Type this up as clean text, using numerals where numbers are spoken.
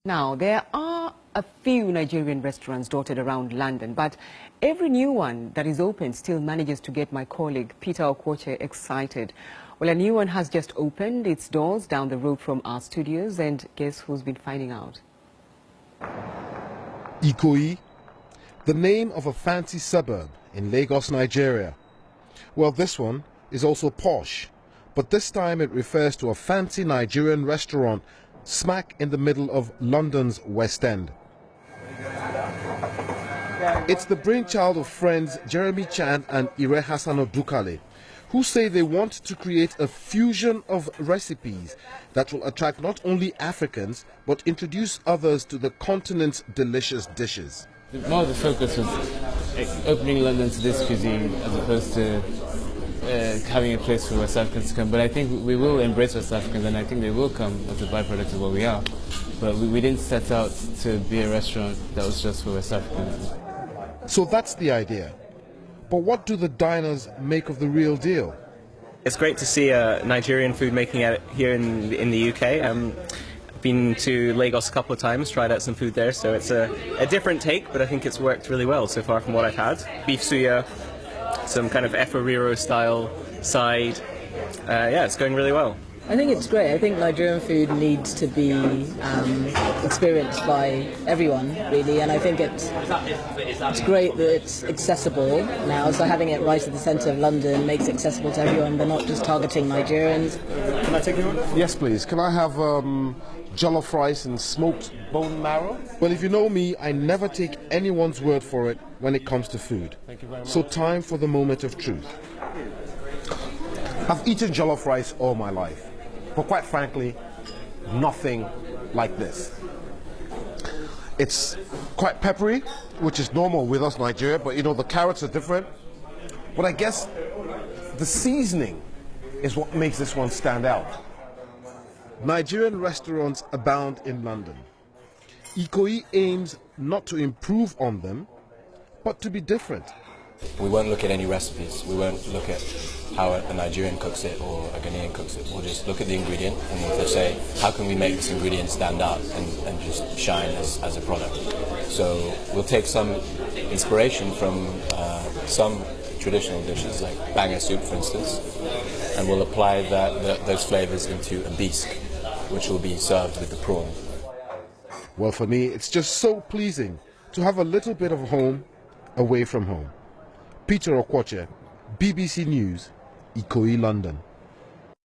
Now, there are a few Nigerian restaurants dotted around London, but every new one that is open still manages to get my colleague Peter Okwoche excited. Well, a new one has just opened its doors down the road from our studios, and guess who's been finding out? Ikoyi, the name of a fancy suburb in Lagos, Nigeria. Well, this one is also posh, but this time it refers to a fancy Nigerian restaurant smack in the middle of London's West End. It's the brainchild of friends Jeremy Chan and Ire Hassano Dukale, who say they want to create a fusion of recipes that will attract not only Africans, but introduce others to the continent's delicious dishes. More of the focus was opening London to this cuisine as opposed to having a place for West Africans to come. But I think we will embrace West Africans, and I think they will come as a byproduct of what we are. But we didn't set out to be a restaurant that was just for West Africans. So that's the idea. But what do the diners make of the real deal? It's great to see Nigerian food making it here in the UK. I've been to Lagos a couple of times, tried out some food there, so it's a different take, but I think it's worked really well so far from what I've had. Beef suya, some kind of Eforiro style side. Yeah, it's going really well. I think it's great. I think Nigerian food needs to be experienced by everyone, really, and I think it's great that it's accessible now. So having it right at the centre of London makes it accessible to everyone. They're not just targeting Nigerians. Can I take you one? Yes, please. Can I have jollof rice and smoked bone marrow? Well, if you know me, I never take anyone's word for it when it comes to food. Thank you very much. So time for the moment of truth. I've eaten jollof rice all my life. But quite frankly, nothing like this. It's quite peppery, which is normal with us Nigeria, but you know, the carrots are different. But I guess the seasoning is what makes this one stand out. Nigerian restaurants abound in London. Ikoyi aims not to improve on them, but to be different. We won't look at any recipes. We won't look at how a Nigerian cooks it or a Ghanaian cooks it. We'll just look at the ingredient and we'll say, how can we make this ingredient stand out and just shine as a product? So we'll take some inspiration from some traditional dishes, like banger soup, for instance, and we'll apply those flavors into a bisque, which will be served with the prawn. Well, for me, it's just so pleasing to have a little bit of home away from home. Peter Okwoche, BBC News, Ikoyi, London.